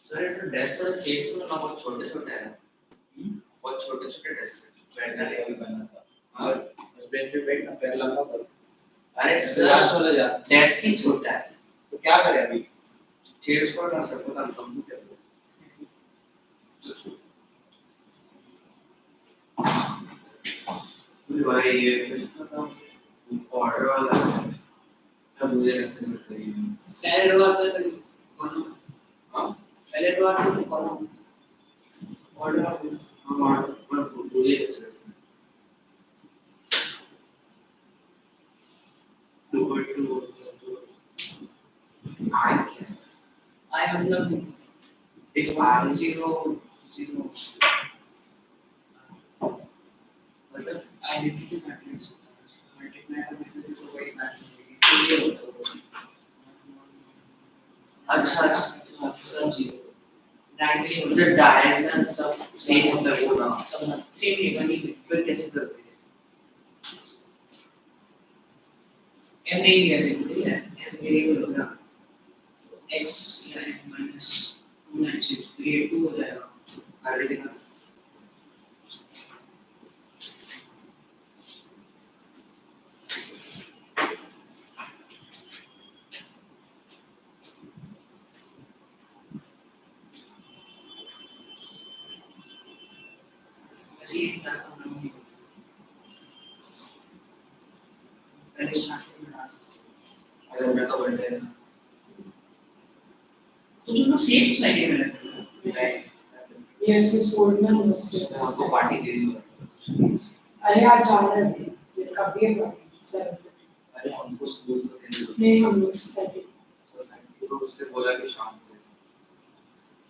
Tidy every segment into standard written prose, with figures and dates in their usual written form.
Sir ये तो desk थोड़ा चेंज करो ना, बहुत छोटे-छोटे हैं। बहुत छोटे-छोटे डेस्क बैठना नहीं अभी बनना था। और उस बेंच पे बैठना पैर लंबा करो। अरे सर लास्ट वाला जा, डेस्क ही छोटा है। तो क्या करें अभी? चेंज करो ना सर, पता नहीं कंप्यूटर पे। भाई ये फिर तो ऑर्डर वाला है। अब मुझे कैसे बताइए? स्टैंडर्ड वाला तो कौन? हाँ पहले तो आप तो कौन? ऑर्डर हम ऑर्डर पर मुझे कैसे? टू आई क्या? आई मतलब if I am 0 मतलब identity matrix multiply का मतलब is very matrix अच्छा अच्छा सब जीरो डायरेक्टली मतलब डायरेक्टल सब सेम होता है वो ना सब सेम ही बनी फिर कैसे करते हैं m नहीं दिया देखिए m वेरिएबल होगा x या minus 296 ये 2 हो जाएगा कर देना ऐसे ही ना हम पहले स्टार्टिंग में अरे मैं तो बढ़ गया तो तुम लोग सेफ सोसाइटी में रहते हो नहीं यस इस स्कूल में हम आपको पार्टी दे दी अरे आज जा रहे हैं कभी है सर अरे हमको स्कूल में नहीं हम लोग सोसाइटी को उसने बोला कि शाम को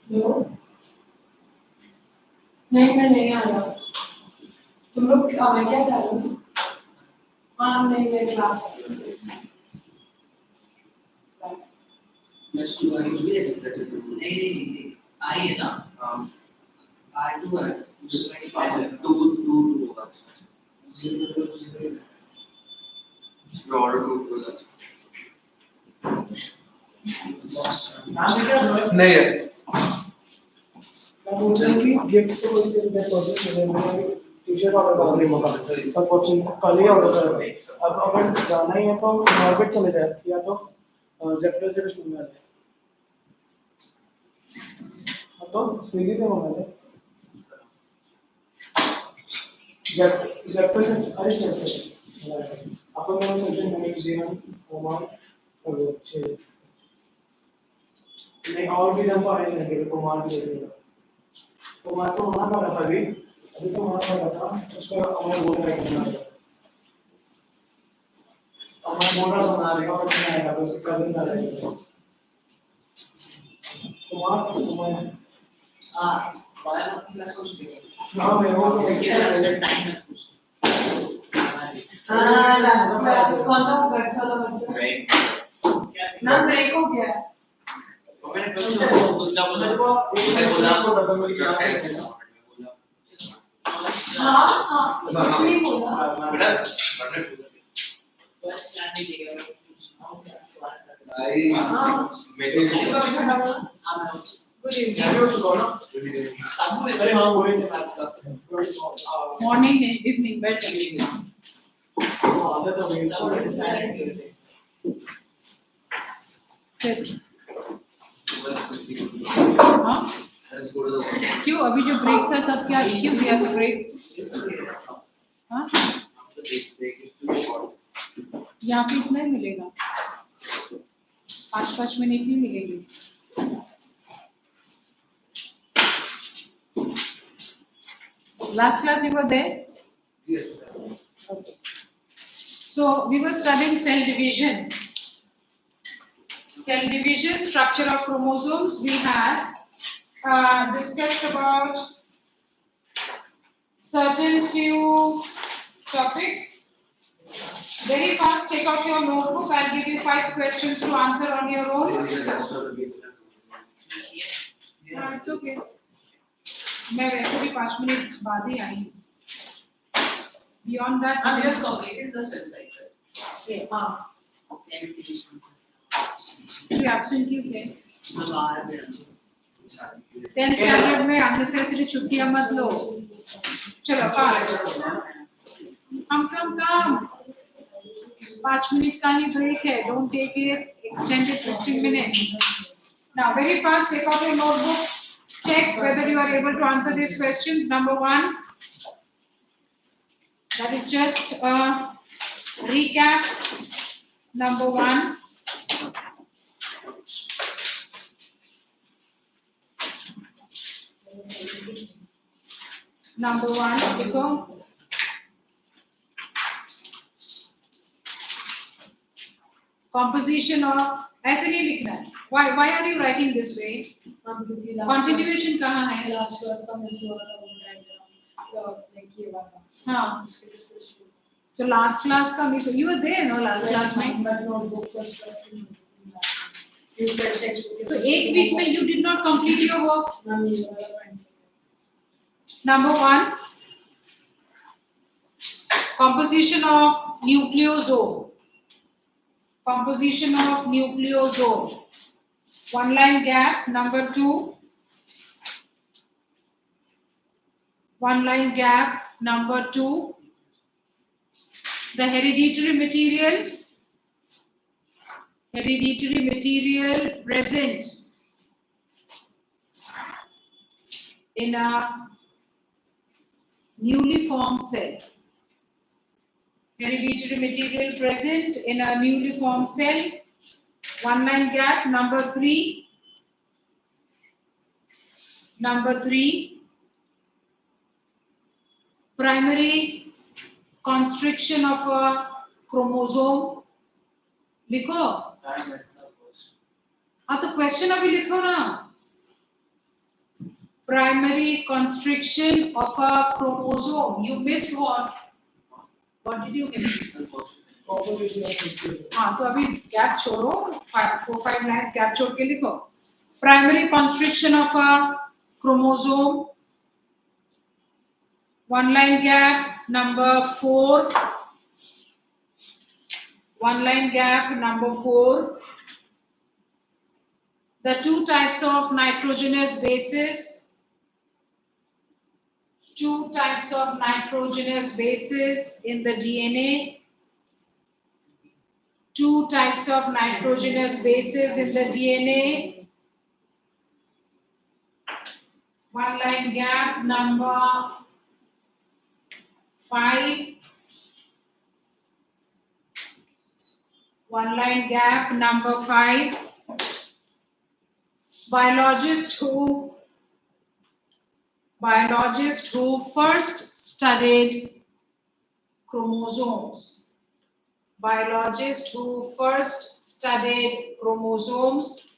लो नहीं मैं नहीं आ रहा तुम लोग मैं क्या जा रहा हूँ हाँ नहीं मेरे क्लास मैं स्कूल वाली भी ले सकता है नहीं आई है ना R2 है उसमें 25 है 2 होगा उसमें 0 और 2 होगा नहीं है मैं पूछ रहा हूँ कि गिफ्ट को कोई दे प्रोजेक्ट टीचर का ऑर्डर करने मौका सब कोचिंग कल ही ऑर्डर कर अब अगर जाना ही है तो नॉर्बिट चले जाए या तो जेप्टो से कुछ मंगा ले तो स्विगी से मंगा ले जेप्टो से अरे जेप्टो अपन लोग चलते हैं जीवन ओमान और अच्छे नहीं और भी जब पढ़े नहीं कुमार भी देखेगा कुमार तो मना कर रहा था अभी तो मना कर रहा था उसको अमर बोल रहा है अमर बोल रहा बना रहेगा और नहीं आएगा तो उसके कजिन का रहेगा कुमार हाँ बायो क्लास को सीखा हाँ मैं वो टाइम में हाँ लास्ट क्लास कौन सा बच्चा ना ब्रेक हो गया मैंने उसका बोला मेरी क्लास है हां कुछ नहीं बोला बेटा बस स्टार्ट नहीं किया भाई मैं गुड इवनिंग सब ने अरे हां बोले थे मैथ साथ मॉर्निंग इवनिंग बेड इवनिंग आधा तो वैसा सिट हाँ क्यों अभी जो ब्रेक था तब क्या क्यों दिया ब्रेक हाँ यहाँ पे इतना ही मिलेगा 5-5 मिनट ही मिलेगी last class you were there yes sir okay so we were studying cell division structure of chromosomes we had discussed about certain few topics. Very fast, take out your notebook. I'll give you 5 questions to answer on your own. It's okay. मैं वैसे भी 5 minute बाद ही आई हूँ. Beyond that, we have completed the cell cycle. Yes. You absent क्यों थे? 10th standard में unnecessary छुट्टियां मत लो। चलो पास। हम 5 मिनट का ही ब्रेक है। Don't take it extended 15 minutes. Now very fast, take out your notebook. Check whether you are able to answer these questions. Number 1. That is just a recap. Number 1. Number 1, देखो composition of ऐसे नहीं लिखना है. Why are you writing this way? Continuation कहाँ है? Last class का miss हुआ था वो diagram, like ये वाला. हाँ. उसके So last class का miss. You were there, no? Last class में. but notebook first class में. You said textbook. तो एक week में you did not complete your work. Ma'am ये वाला point. Number 1. Composition of nucleosome. Composition of nucleosome. One line gap. Number 2. One line gap. Number 2. The hereditary material. Hereditary material present in a newly formed cell. Hereditary material present in a newly formed cell. One line gap. Number 3. Number 3. Primary constriction of a chromosome. लिखो. हाँ तो question अभी लिखो ना. Primary constriction of a chromosome. You missed what? What did you miss? हाँ तो अभी gap छोड़ो. 4-5 lines गैप छोड़ के लिखो. Primary constriction of a chromosome. One line gap. Number 4. One line gap. Number 4. The two types of nitrogenous bases. Two types of nitrogenous bases in the DNA. Two types of nitrogenous bases in the DNA. One line gap. Number 5. One line gap. Number 5. Biologist who first studied chromosomes. Biologist who first studied chromosomes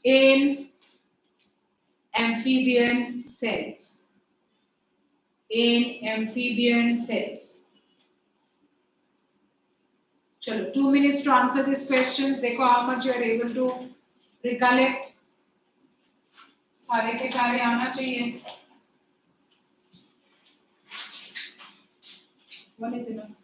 in amphibian cells. In amphibian cells. Chalo, 2 minutes to answer these questions. देखो how much you are able to recollect. सारे के सारे आना चाहिए. One is enough.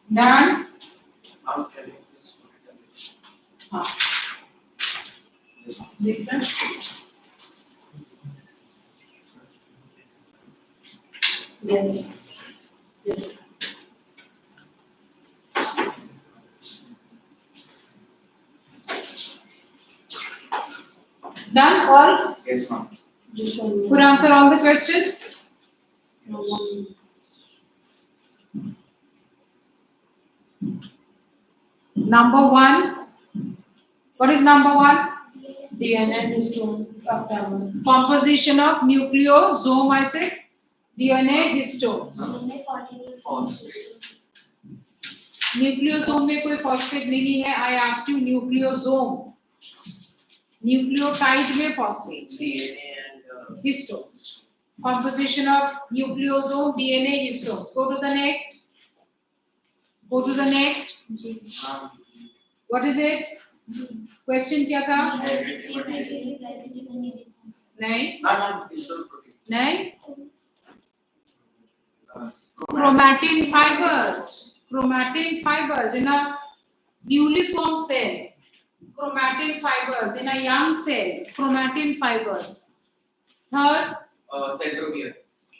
Done? हाँ. देखना. Yes. Yes. Done all? Yes, ma'am. Just one. Could answer all the questions? No, one. Number 1. What is number 1? DNA histone octamer. Composition of nucleosome, I said. DNA histones. Nucleosome में कोई phosphate नहीं है. I asked you nucleosome. Nucleotide में phosphate. DNA and Histones. Composition of nucleosome, DNA histones. Go to the next. Go to the next. What is it? Question क्या था? नहीं. नहीं. Chromatin fibers. Chromatin fibers in a newly formed cell. Chromatin fibers in a young cell. Chromatin fibers. Third, centromere.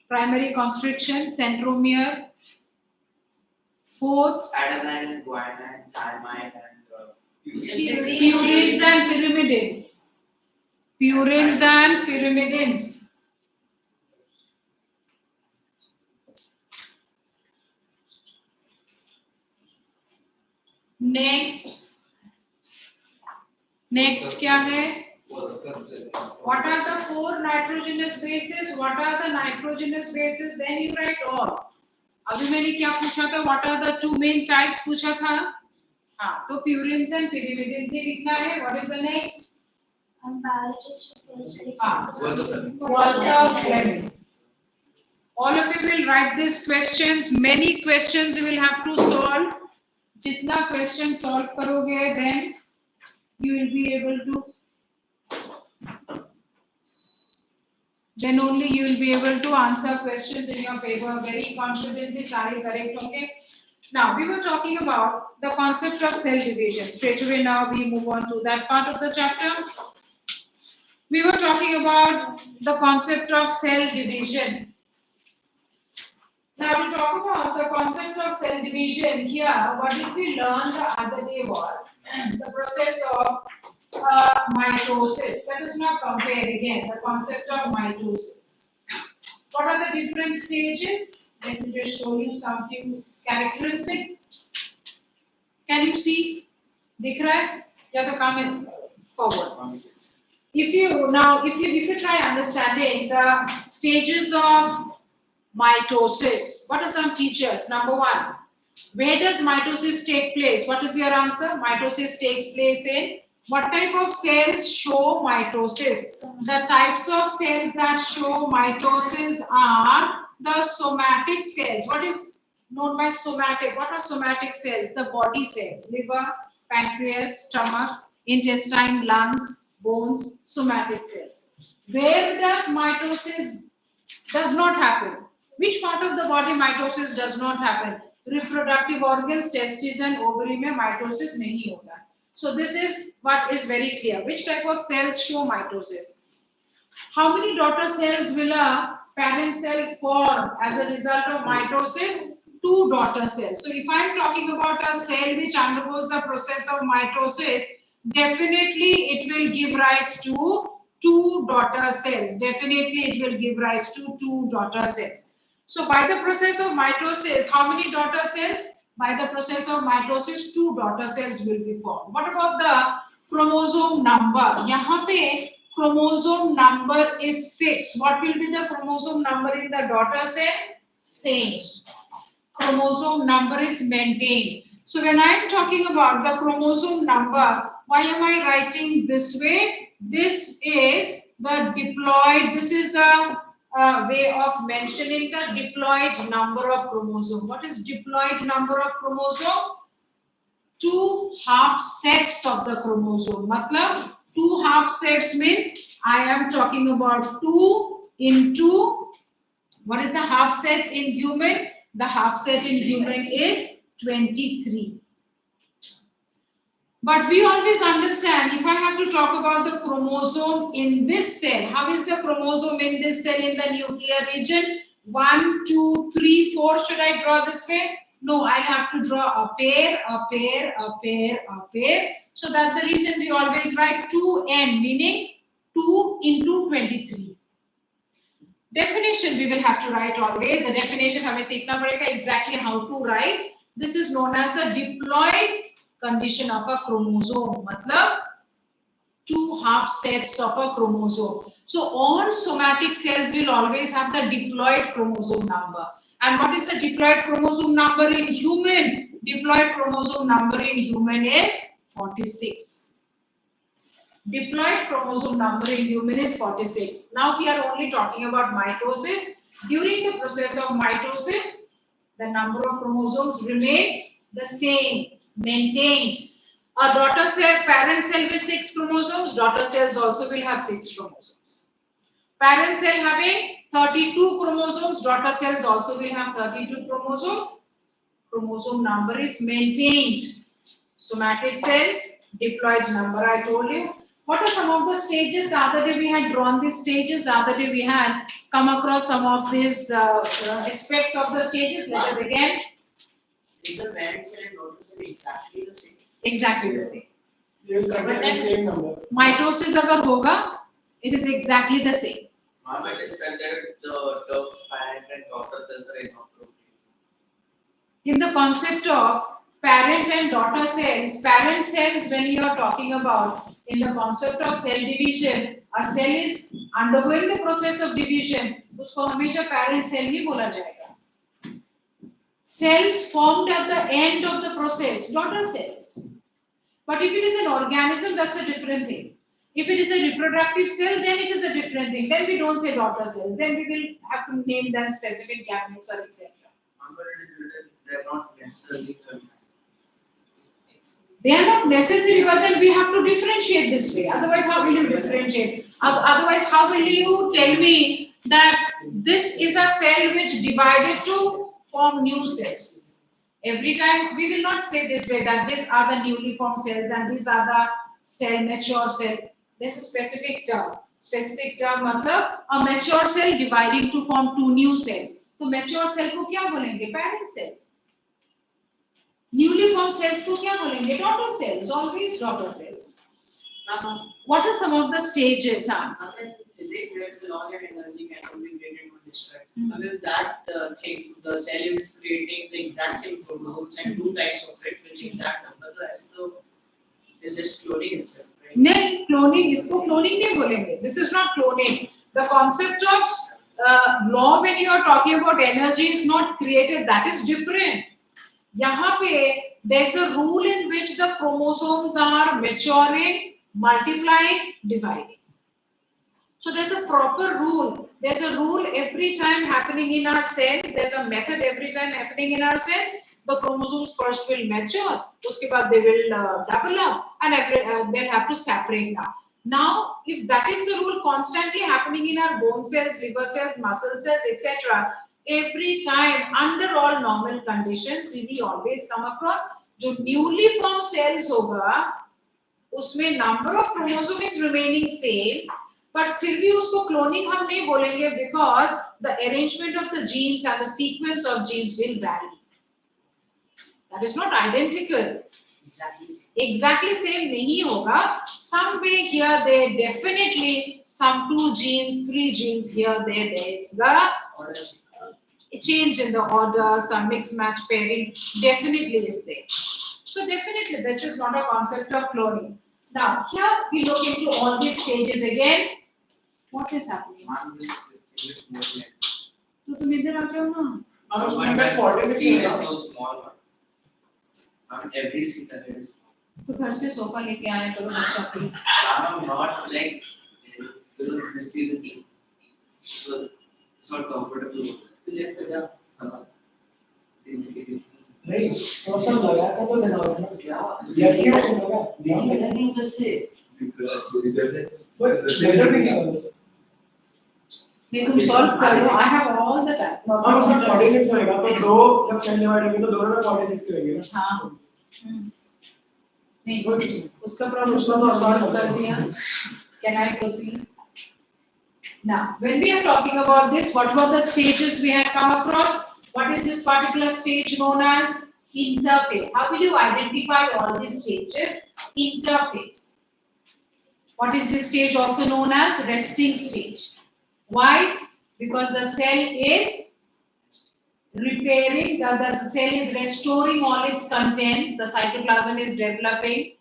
primary constriction, centromere. Fourth, Adenine, guanine, thymine, and purines and pyrimidines. Purines and pyrimidines. Next क्या है? What are the 4 nitrogenous bases? What are the nitrogenous bases? Then you write all. अभी मैंने क्या पूछा था? What are the 2 main types पूछा था? हाँ, तो purines and pyrimidines ही लिखना है. What is the next? Walter Fleming. All of you will write these questions. Many questions you will have to solve. जितना question solve करोगे, then you will be able to. Then only you will be able to answer questions in your paper very confidently. सारे correct होंगे. Now we were talking about the concept of cell division. Straight away now we move on to that part of the chapter. We were talking about the concept of cell division. Now to talk about the concept of cell division here, what did we learn the other day was the process of mitosis. Let us now compare again the concept of mitosis. What are the different stages? Let me just show you some few characteristics. Can you see? दिख रहा है? या तो come forward. If you try understanding the stages of mitosis, what are some features? Number 1, where does mitosis take place? What is your answer? Mitosis takes place in what type of cells show mitosis? The types of cells that show mitosis are the somatic cells. What is known by somatic? What are somatic cells? The body cells, liver, pancreas, stomach, intestine, lungs, bones, somatic cells. Where does mitosis does not happen? Which part of the body mitosis does not happen? Reproductive organs, testes and ovary में mitosis नहीं होता. So this is what is very clear. Which type of cells show mitosis? How many daughter cells will a parent cell form as a result of mitosis? 2 daughter cells. So if I am talking about a cell which undergoes the process of mitosis, definitely it will give rise to 2 daughter cells. Definitely it will give rise to 2 daughter cells. So by the process of mitosis, how many daughter cells? By the process of mitosis, 2 daughter cells will be formed. What about the chromosome number? यहाँ पे chromosome number is 6. What will be the chromosome number in the daughter cells? Same. Chromosome number is maintained. So when I am talking about the chromosome number, why am I writing this way? This is the diploid. This is the way of mentioning the diploid number of chromosome. What is diploid number of chromosome? 2 half sets of the chromosome. Matlab 2 half sets means I am talking about 2 into, what is the half set in human? The half set in human is 23. But we always understand, if I have to talk about the chromosome in this cell, how is the chromosome in this cell in the nuclear region? 1, 2, 3, 4. Should I draw this way? No, I'll have to draw a pair, a pair, a pair, a pair. So that's the reason we always write 2n, meaning 2 into 23. Definition we will have to write always. The definition हमें सीखना पड़ेगा exactly how to write. This is known as the diploid condition of a chromosome. मतलब 2 half sets of a chromosome. So all somatic cells will always have the diploid chromosome number. And what is the diploid chromosome number in human? Diploid chromosome number in human is 46. Diploid chromosome number in human is 46. Now we are only talking about mitosis. During the process of mitosis, the number of chromosomes remain the same, maintained. A daughter cell, parent cell with 6 chromosomes, daughter cells also will have 6 chromosomes. Parent cell having 32 chromosomes, daughter cells also will have 32 chromosomes. Chromosome number is maintained. Somatic cells, diploid number I told you. What are some of the stages? The other day we had drawn these stages. The other day we had come across some of these aspects of the stages. Let us again. Is the parent cell and daughter cell exactly the same? Exactly the same. You will contain the same number. Mitosis अगर होगा, it is exactly the same. It is said that the parent and daughter cells are not protein. In the concept of parent and daughter cells, parent cells when you are talking about in the concept of cell division, a cell is undergoing the process of division, उसको हमेशा parent cell ही बोला जाएगा. Cells formed at the end of the process, daughter cells. But if it is an organism, that's a different thing. If it is a reproductive cell, then it is a different thing. Then we don't say daughter cell. Then we will have to name them specific gametes or etc. They are not necessarily fertile. They are not necessary, but then we have to differentiate this way. Otherwise, how will you differentiate? Otherwise, how will you tell me that this is a cell which divided to form new cells? Every time we will not say this way that these are the newly formed cells and these are the cell mature cell. There's a specific term. Specific term मतलब a mature cell dividing to form 2 new cells. तो mature cell को क्या बोलेंगे? Parent cell. Newly formed cells को क्या बोलेंगे? Daughter cells. Always daughter cells. What are some of the stages? In physics, there's a law that energy cannot be created or destroyed. And if that thing, the cell is creating the exact same chromosomes and 2 types of it, which exact number, so it's just cloning itself, right? नहीं, cloning इसको cloning नहीं बोलेंगे. This is not cloning. The concept of law when you are talking about energy is not created. That is different. यहाँ पे there's a rule in which the chromosomes are maturing, multiplying, dividing. So there's a proper rule. There's a rule every time happening in our cells. There's a method every time happening in our cells. The chromosomes first will mature. उसके बाद they will develop and they'll have to separate now. Now, if that is the rule constantly happening in our bone cells, liver cells, muscle cells, etc., every time under all normal conditions, we always come across जो newly formed cells होगा, उसमें number of chromosomes is remaining same, but फिर भी उसको cloning हम नहीं बोलेंगे because the arrangement of the genes and the sequence of genes will vary. That is not identical. Exactly same नहीं होगा. Some way here, there definitely some 2 genes, 3 genes here, there is the change in the order, some mix match pairing definitely is there. So definitely this is not a concept of cloning. Now here we look into all these stages again. What is happening? तो तुम इधर आ जाओ ना. Number 46 Scene is is so small. Every scene that is small. तो घर से sofa लेके आया करो बच्चा please. I'm not like because this scene is so it's not comfortable. नहीं सोशल लगा था तो देना होगा ना क्या ये क्या लगा ध्यान लगा नहीं उधर से बट लेटर नहीं किया नहीं तुम सॉल्व कर लो. I have all the time. हम उसमें 46 होएगा तो दो जब चलने वाले तो दोनों में 46 होएगी ना. हाँ. नहीं उसका प्रॉब्लम उसको सॉल्व कर दिया. Can I proceed? Now, when we are talking about this, what were the stages we had come across? What is this particular stage known as? Interphase. How will you identify all these stages? Interphase. What is this stage also known as resting stage? Why? Because the cell is repairing, the cell is restoring all its contents, the cytoplasm is developing,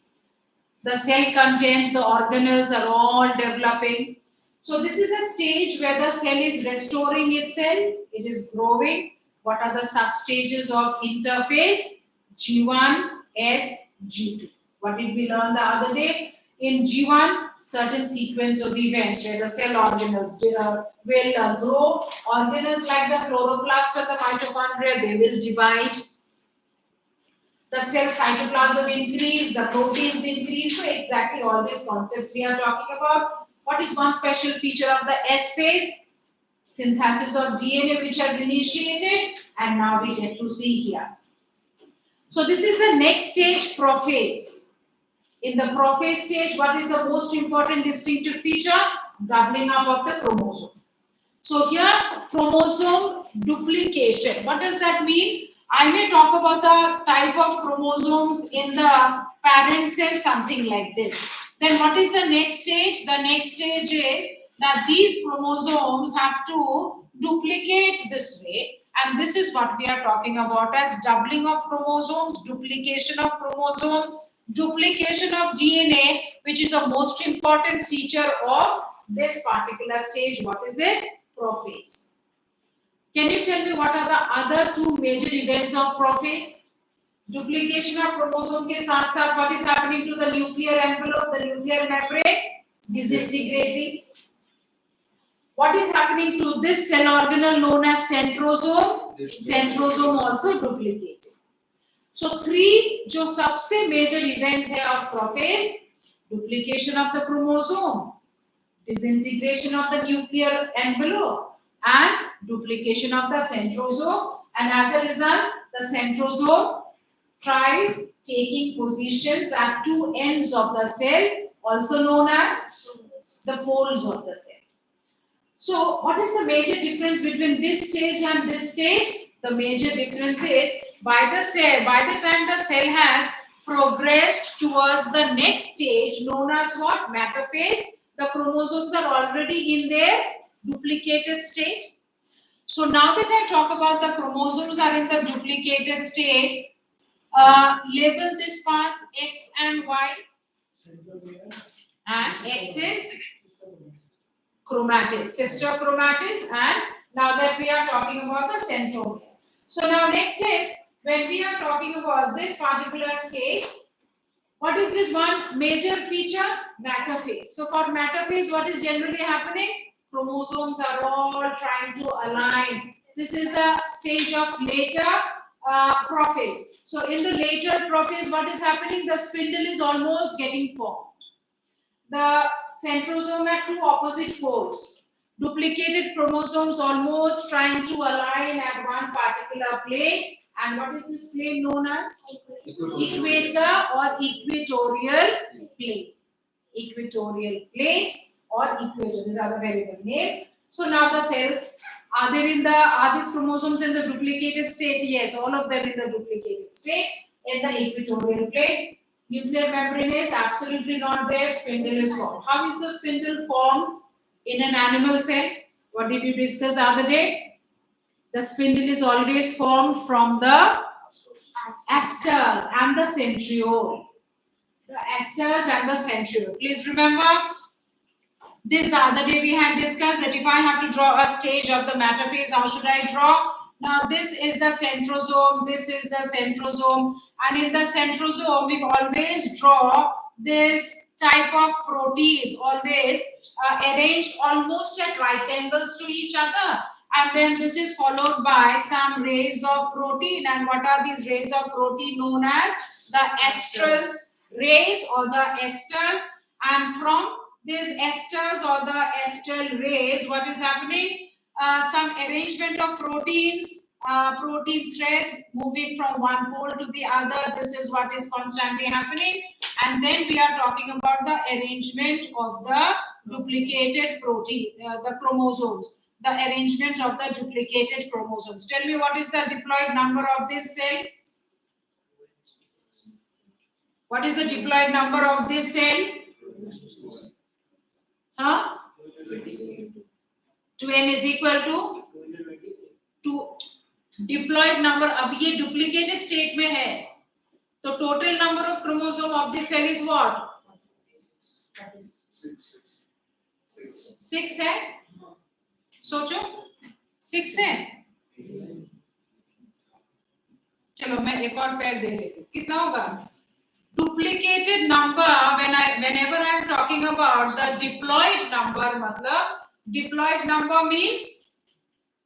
the cell contents, the organelles are all developing. So this is a stage where the cell is restoring itself, it is growing. What are the sub-stages of interphase? G1, S, G2. What did we learn the other day? In G1, certain sequence of events where the cell organelles will grow. Organelles like the chloroplast of the mitochondria, they will divide. The cell cytoplasm increase, the proteins increase. So exactly all these concepts we are talking about. What is one special feature of the S phase? Synthesis of DNA which has initiated, and now we get to see here. So this is the next stage, prophase. In the prophase stage, what is the most important distinctive feature? Doubling up of the chromosome. So here, chromosome duplication. What does that mean? I may talk about the type of chromosomes in the parent cell, something like this. Then what is the next stage? The next stage is that these chromosomes have to duplicate this way. And this is what we are talking about as doubling of chromosomes, duplication of chromosomes, duplication of DNA, which is a most important feature of this particular stage. What is it? Prophase. Can you tell me what are the other two major events of prophase? Duplication of chromosome के साथ साथ what is happening to the nuclear envelope, the nuclear membrane? Disintegrating. What is happening to this cell organelle known as centrosome? Centrosome also duplicating. So three जो सबसे major events है of prophase: duplication of the chromosome, disintegration of the nuclear envelope, and duplication of the centrosome. And as a result, the centrosome tries taking positions at two ends of the cell, also known as the poles of the cell. So what is the major difference between this stage and this stage? The major difference is by the time the cell has progressed towards the next stage known as what? Metaphase, the chromosomes are already in their duplicated state. So now that I talk about the chromosomes are in the duplicated state, label this part X and Y. And X is chromatids, sister chromatids, and now that we are talking about the centromere. So now next is, when we are talking about this particular stage, what is this one major feature? Metaphase. So for metaphase, what is generally happening? Chromosomes are all trying to align. This is a stage of later prophase. So in the later prophase, what is happening? The spindle is almost getting formed. The centrosome at two opposite poles. Duplicated chromosomes almost trying to align at one particular plane. And what is this plane known as? Equator or equatorial plane. Equatorial plate or equator. These are the variable names. So now the cells, are these chromosomes in the duplicated state? Yes, all of them in the duplicated state in the equatorial plate. Nuclear membrane is absolutely not there. Spindle is formed. How is the spindle formed in an animal cell? What did we discuss the other day? The spindle is always formed from the asters and the centriole. The asters and the centriole. Please remember, this the other day we had discussed that if I have to draw a stage of the metaphase, how should I draw? Now this is the centrosome, this is the centrosome, and in the centrosome we always draw this type of proteins, always arranged almost at right angles to each other, and then this is followed by some rays of protein. And what are these rays of protein? Known as the astral rays or the esters. And from these esters or the astral rays, what is happening? Some arrangement of proteins, protein threads moving from one pole to the other. This is what is constantly happening. And then we are talking about the arrangement of the duplicated protein, the chromosomes, the arrangement of the duplicated chromosomes. Tell me, what is the diploid number of this cell? What is the diploid number of this cell? n is equal to 2 diploid number. अब ये duplicated state में है, तो total number of chromosome of this cell is what? 6 है. सोचो 6 है. चलो मैं एक और पेयर दे देती हूँ. कितना होगा? Duplicated number, whenever I am talking about the diploid number, मतलब diploid number means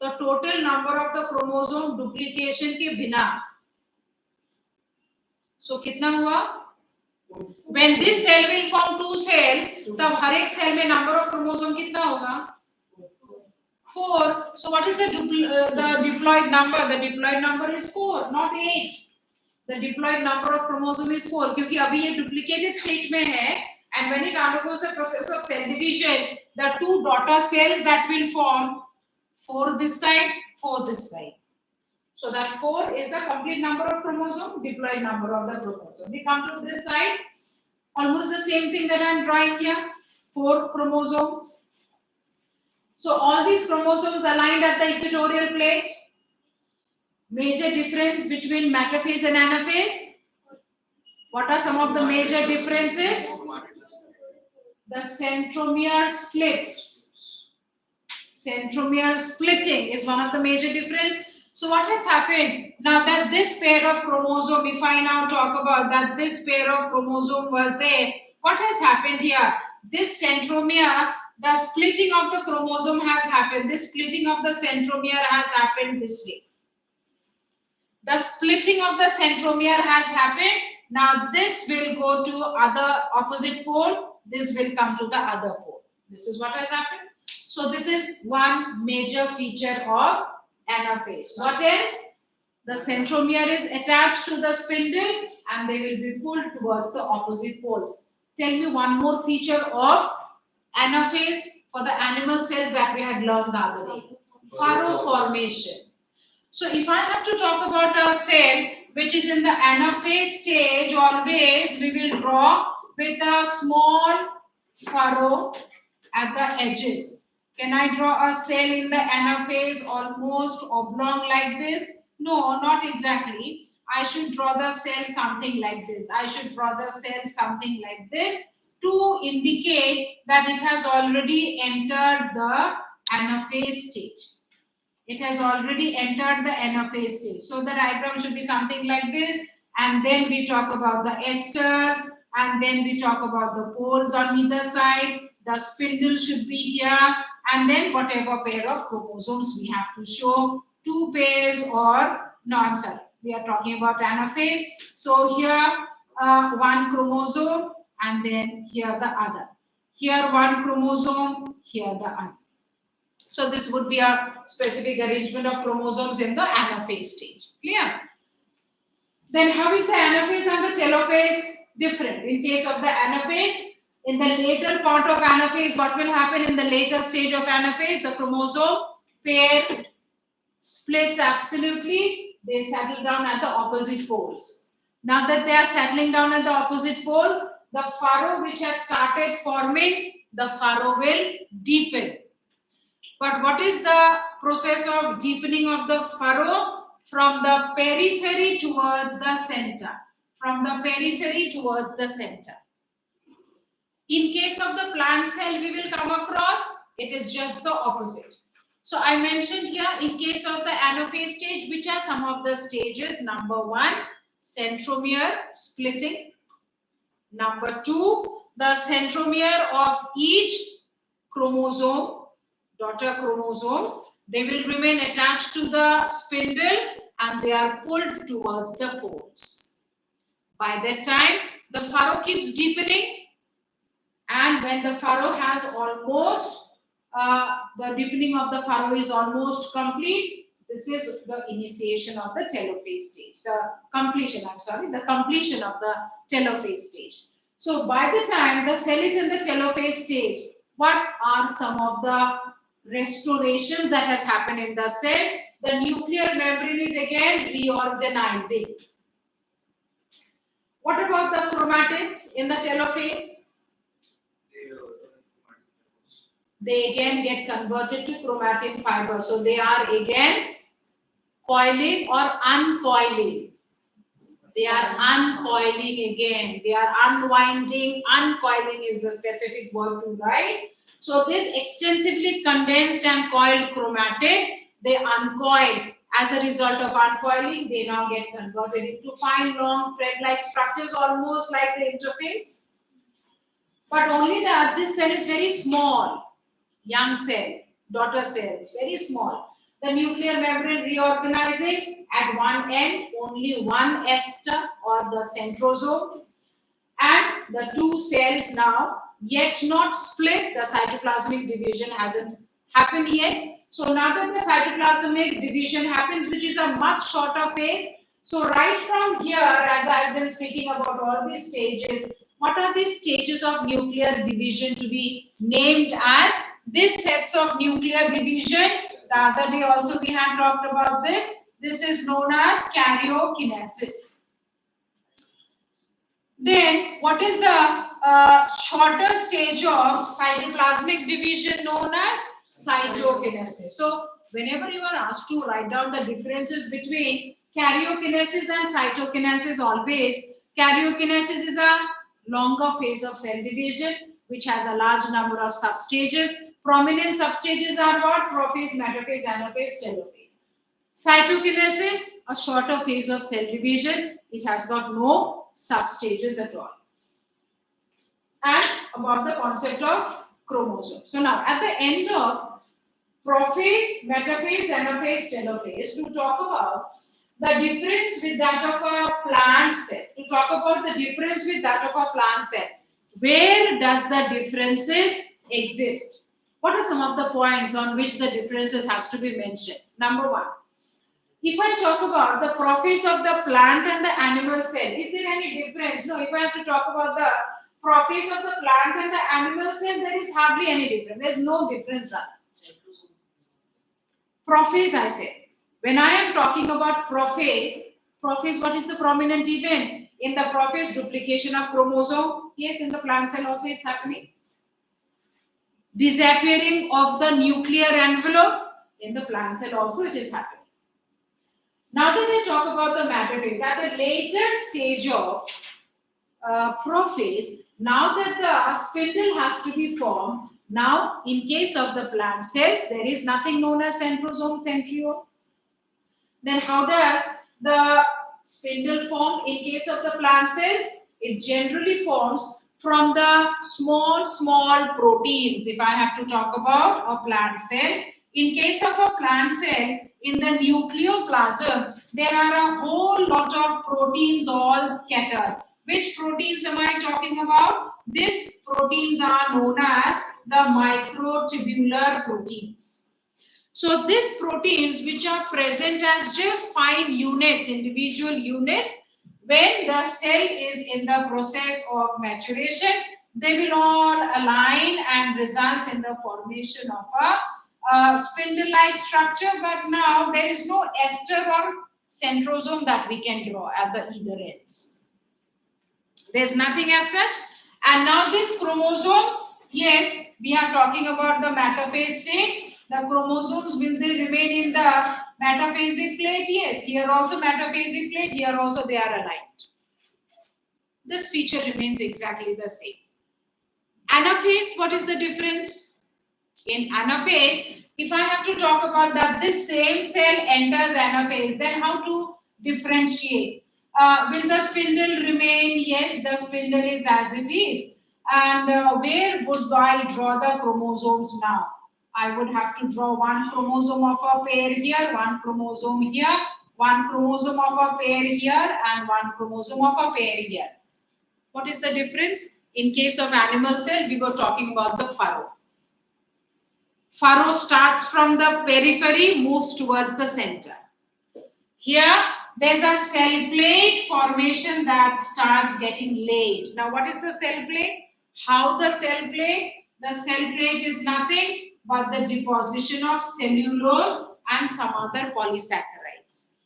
the total number of the chromosome duplication के बिना. So कितना हुआ? When this cell will form 2 cells, तब हर एक cell में number of chromosome कितना होगा? 4. So what is the diploid number? The diploid number is 4, not 8. The diploid number of chromosome is 4 क्योंकि अभी ये duplicated state में है, and when it undergoes the process of cell division, the 2 daughter cells that will form 4 this side, 4 this side. So that 4 is the complete number of chromosome, diploid number of the chromosome. We come to this side, almost the same thing that I am drawing here, 4 chromosomes. So all these chromosomes aligned at the equatorial plate. Major difference between metaphase and anaphase? What are some of the major differences? The centromere splits. Centromere splitting is one of the major difference. So what has happened? Now that this pair of chromosome, if I now talk about that this pair of chromosome was there, what has happened here? This centromere, the splitting of the chromosome has happened. This splitting of the centromere has happened this way. The splitting of the centromere has happened. Now this will go to other opposite pole. This will come to the other pole. This is what has happened. So this is one major feature of anaphase. What else? The centromere is attached to the spindle and they will be pulled towards the opposite poles. Tell me one more feature of anaphase for the animal cells that we had learned the other day. Furrow formation. So if I have to talk about a cell which is in the anaphase stage, always we will draw with a small furrow at the edges. Can I draw a cell in the anaphase almost oblong like this? No, not exactly. I should draw the cell something like this. I should draw the cell something like this to indicate that it has already entered the anaphase stage. It has already entered the anaphase stage. So the diagram should be something like this, and then we talk about the esters, and then we talk about the poles on either side. The spindle should be here, and then whatever pair of chromosomes we have to show, 2 pairs or, no, I'm sorry, we are talking about anaphase. So here 1 chromosome, and then here the other. Here 1 chromosome, here the other. So this would be a specific arrangement of chromosomes in the anaphase stage. Clear? Then how is the anaphase and the telophase different? In case of the anaphase, in the later part of anaphase, what will happen in the later stage of anaphase? The chromosome pair splits absolutely. They settle down at the opposite poles. Now that they are settling down at the opposite poles, the furrow which has started forming, the furrow will deepen. But what is the process of deepening of the furrow? From the periphery towards the center. From the periphery towards the center. In case of the plant cell, we will come across, it is just the opposite. So I mentioned here, in case of the anaphase stage, which are some of the stages? Number 1, centromere splitting. Number 2, the centromere of each chromosome, daughter chromosomes, they will remain attached to the spindle and they are pulled towards the poles. By that time, the furrow keeps deepening, and when the furrow has almost, the deepening of the furrow is almost complete, this is the initiation of the telophase stage, the completion of the telophase stage. So by the time the cell is in the telophase stage, what are some of the restorations that has happened in the cell? The nuclear membrane is again reorganizing. What about the chromatids in the telophase? they again get converted to chromatin fiber. So they are again coiling or uncoiling. They are uncoiling again. They are unwinding. Uncoiling is the specific word to write. So this extensively condensed and coiled chromatid, they uncoil. As a result of uncoiling, they now get converted into fine, long, thread-like structures, almost like the interface. But only this cell is very small. Young cell, daughter cells, very small. The nuclear membrane reorganizing at one end, only one ester or the centrosome, and the two cells now yet not split. The cytoplasmic division hasn't happened yet. So now that the cytoplasmic division happens, which is a much shorter phase. So right from here, as I've been speaking about all these stages, what are these stages of nuclear division to be named as? These sets of nuclear division, the other day also we had talked about this. This is known as karyokinesis. Then what is the shorter stage of cytoplasmic division known as cytokinesis? So whenever you are asked to write down the differences between karyokinesis and cytokinesis, always karyokinesis is a longer phase of cell division which has a large number of substages. Prominent substages are what? Prophase, metaphase, anaphase, telophase. Cytokinesis, a shorter phase of cell division. It has got no substages at all. And about the concept of chromosome. So now at the end of prophase, metaphase, anaphase, telophase, to talk about the difference with that of a plant cell, where does the differences exist? What are some of the points on which the differences has to be mentioned? Number one, if I talk about the prophase of the plant and the animal cell, is there any difference? No, if I have to talk about the prophase of the plant and the animal cell, there is hardly any difference. There is no difference rather. Prophase, I said. When I am talking about prophase, what is the prominent event? In the prophase, duplication of chromosome. Yes, in the plant cell also it's happening. Disappearing of the nuclear envelope. In the plant cell also it is happening. Now that I talk about the metaphase, at the later stage of prophase, now that the spindle has to be formed, now in case of the plant cells, there is nothing known as centrosome, centriole. Then how does the spindle form in case of the plant cells? It generally forms from the small proteins. If I have to talk about a plant cell, in case of a plant cell, in the nucleoplasm, there are a whole lot of proteins all scattered. Which proteins am I talking about? These proteins are known as the microtubular proteins. So these proteins which are present as just fine units, individual units, when the cell is in the process of maturation, they will all align and result in the formation of a spindle-like structure. But now there is no ester or centrosome that we can draw at the either ends. There's nothing as such. And now these chromosomes, yes, we are talking about the metaphase stage. The chromosomes, will they remain in the metaphasic plate? Yes, here also metaphasic plate, here also they are aligned. This feature remains exactly the same. Anaphase, what is the difference? In anaphase, if I have to talk about that this same cell enters anaphase, then how to differentiate? Will the spindle remain? Yes, the spindle is as it is. And where would I draw the chromosomes now? I would have to draw one chromosome of a pair here, one chromosome here, one chromosome of a pair here, and one chromosome of a pair here. What is the difference? In case of animal cell, we were talking about the furrow. Furrow starts from the periphery, moves towards the center. Here, there's a cell plate formation that starts getting laid. Now, what is the cell plate? How the cell plate? The cell plate is nothing but the deposition of cellulose and some other polysaccharides.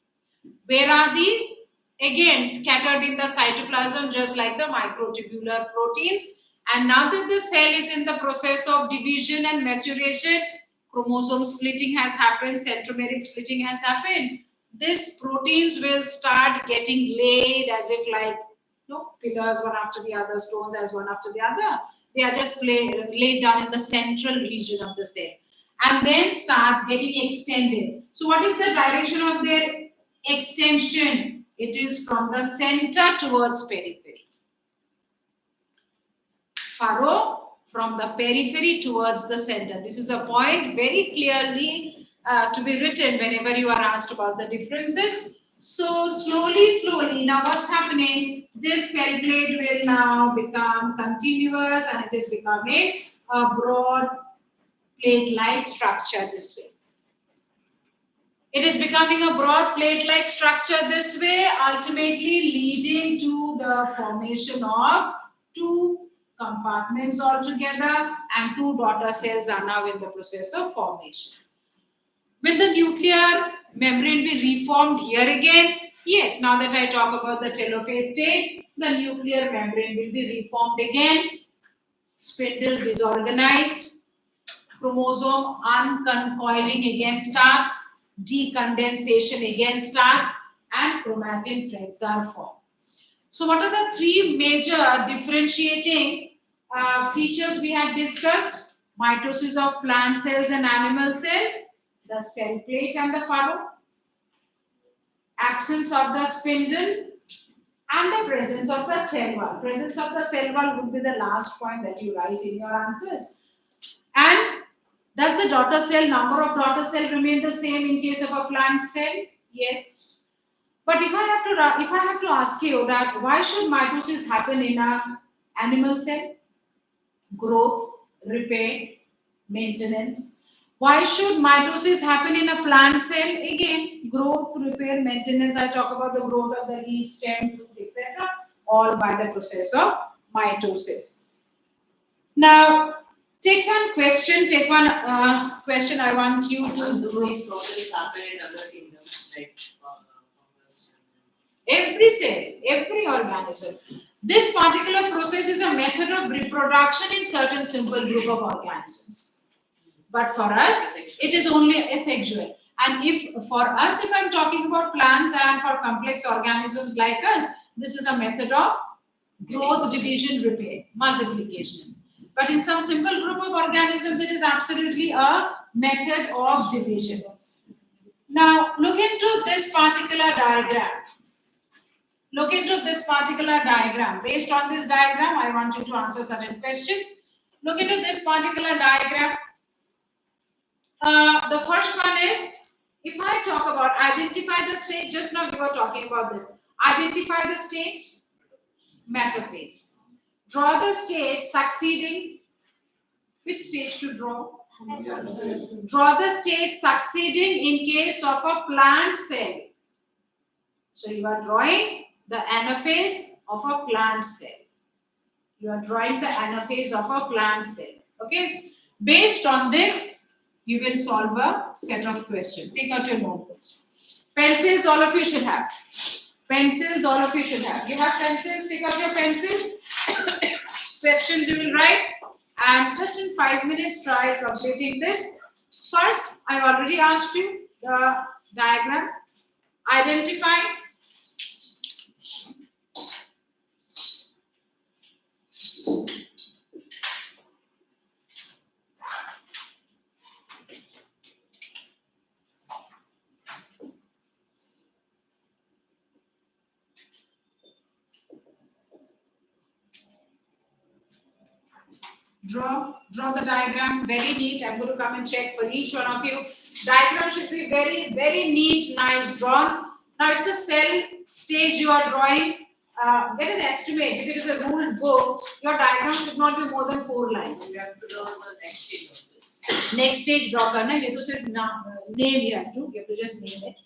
Where are these? Again, scattered in the cytoplasm, just like the microtubular proteins. And now that the cell is in the process of division and maturation, chromosome splitting has happened, centromeric splitting has happened. These proteins will start getting laid as if like pillars one after the other, stones as one after the other. They are just laid down in the central region of the cell and then starts getting extended. So what is the direction of their extension? It is from the center towards periphery. Furrow from the periphery towards the center. This is a point very clearly to be written whenever you are asked about the differences. So slowly, now what's happening? This cell plate will now become continuous and it is becoming a broad plate-like structure this way. It is becoming a broad plate-like structure this way, ultimately leading to the formation of two compartments altogether, and two daughter cells are now in the process of formation. Will the nuclear membrane be reformed here again? Yes, now that I talk about the telophase stage, the nuclear membrane will be reformed again, spindle disorganized, chromosome uncoiling again starts, decondensation again starts, and chromatin threads are formed. So what are the three major differentiating features we had discussed? Mitosis of plant cells and animal cells, the cell plate and the furrow, absence of the spindle, and the presence of the cell wall. Presence of the cell wall would be the last point that you write in your answers. And does the daughter cell, number of daughter cell remain the same in case of a plant cell? Yes. But if I have to ask you that why should mitosis happen in an animal cell? Growth, repair, maintenance. Why should mitosis happen in a plant cell? Again, growth, repair, maintenance. I talk about the growth of the leaf, stem, fruit, etc. All by the process of mitosis. Now, take one question. Take one question. I want you to do these processes happen in other kingdoms like fungus? Every cell, every organism. This particular process is a method of reproduction in certain simple group of organisms. But for us, it is only asexual. And if I'm talking about plants and for complex organisms like us, this is a method of growth, division, repair, multiplication. But in some simple group of organisms, it is absolutely a method of division. Now, look into this particular diagram. Look into this particular diagram. Based on this diagram, I want you to answer certain questions. Look into this particular diagram. The first one is, if I talk about identify the stage, just now we were talking about this. Identify the stage, metaphase. Draw the stage succeeding. Which stage to draw? Draw the stage succeeding in case of a plant cell. So you are drawing the anaphase of a plant cell. You are drawing the anaphase of a plant cell. Okay. Based on this, you will solve a set of questions. Take out your notebooks. Pencils, all of you should have. Pencils, all of you should have. You have pencils, take out your pencils. Questions you will write. And just in 5 minutes, try completing this. First, I already asked you the diagram. Identify. Draw the diagram, very neat. I'm going to come and check for each one of you. Diagram should be very, very neat, nice drawn. Now it's a cell stage you are drawing. Get an estimate. If it is a ruled book, your diagram should not be more than 4 lines. We have to draw the next stage of this. Next stage draw karna. You have to name you have to just name it.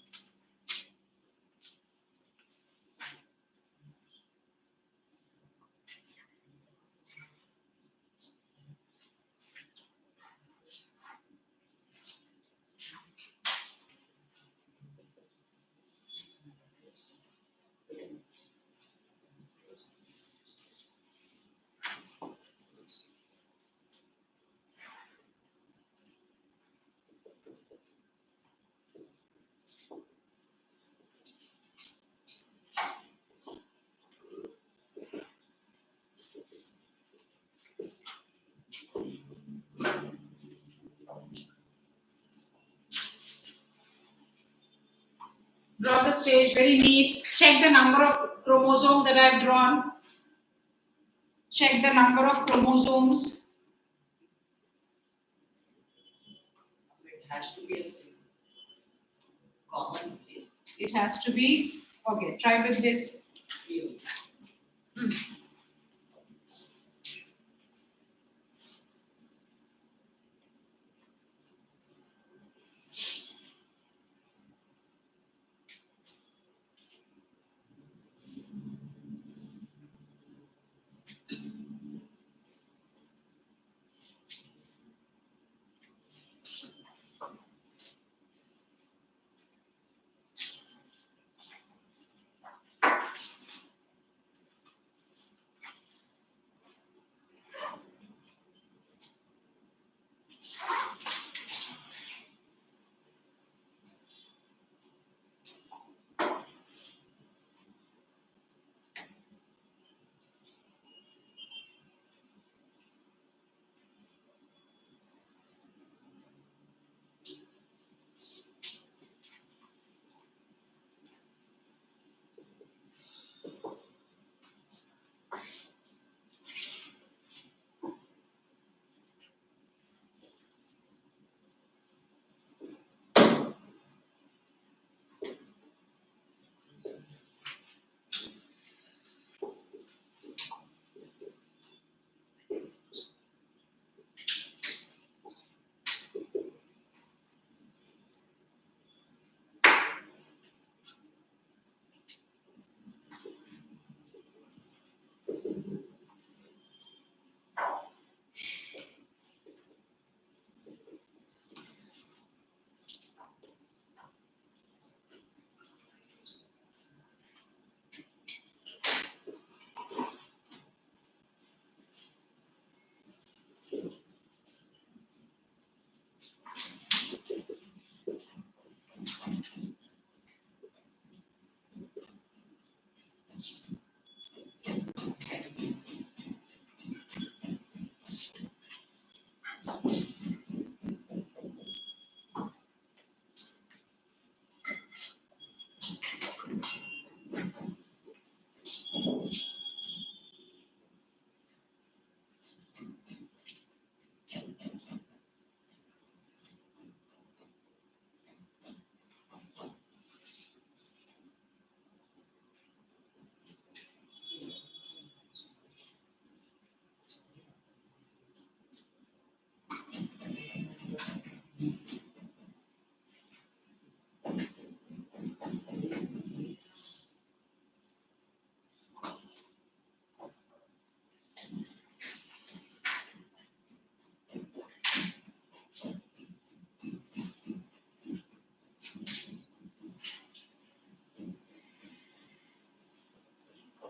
Draw the stage, very neat. Check the number of chromosomes that I have drawn. Check the number of chromosomes. It has to be a single common It has to be, okay, try with this. field.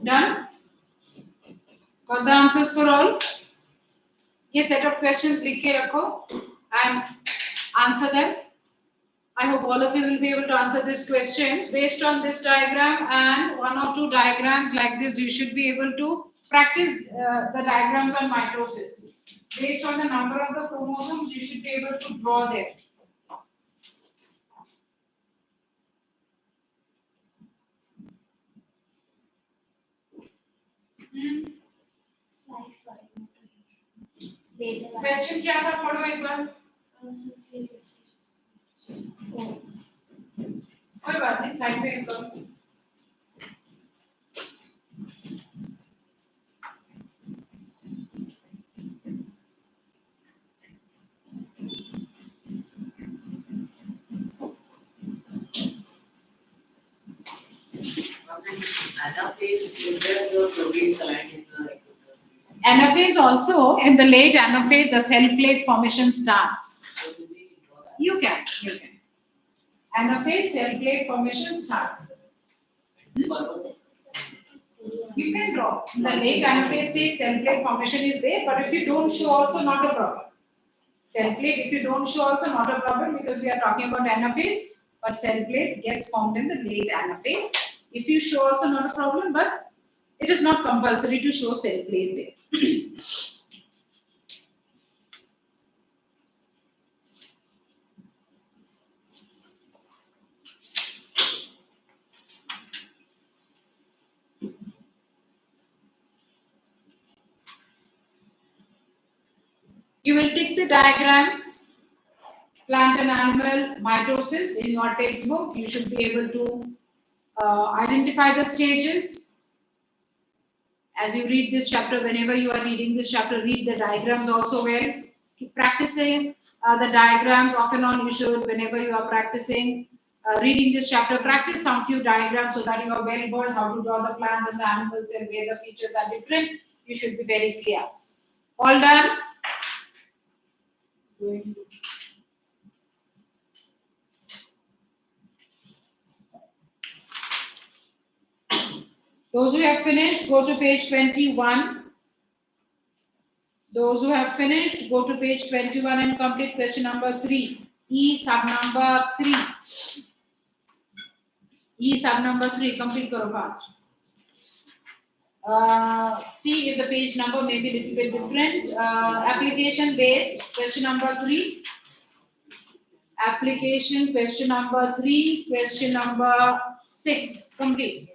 Done? Got the answers for all? ये set of questions लिख के रखो and answer them. I hope all of you will be able to answer these questions. Based on this diagram and one or two diagrams like this, you should be able to practice the diagrams on mitosis. Based on the number of the chromosomes, you should be able to draw them. Slide 5. Question क्या था पढ़ो एक बार. कोई बात नहीं, side पे करो. Anaphase, is there the proteins aligned in the Anaphase also, in the late anaphase, the cell plate formation starts. so do we draw that? You can. Anaphase cell plate formation starts. Purpose of You can draw. In the late anaphase state, cell plate formation is there, but if you don't show, also not a problem. Cell plate, if you don't show also not a problem because we are talking about anaphase, but cell plate gets formed in the late anaphase. If you show also not a problem, but it is not compulsory to show cell plate there. You will take the diagrams, plant and animal mitosis in your textbook. You should be able to identify the stages. As you read this chapter, whenever you are reading this chapter, read the diagrams also well. Keep practicing the diagrams off and on. You should, whenever you are practicing reading this chapter, practice some few diagrams so that you are well versed how to draw the plant and the animals and where the features are different. You should be very clear. All done? Those who have finished, go to page 21. Those who have finished, go to page 21 and complete question number 3. E sub number 3. E sub number 3. Complete karo fast. See if the page number may be a little bit different. Application based, question number 3. Application, question number 3. Question number 6. Complete.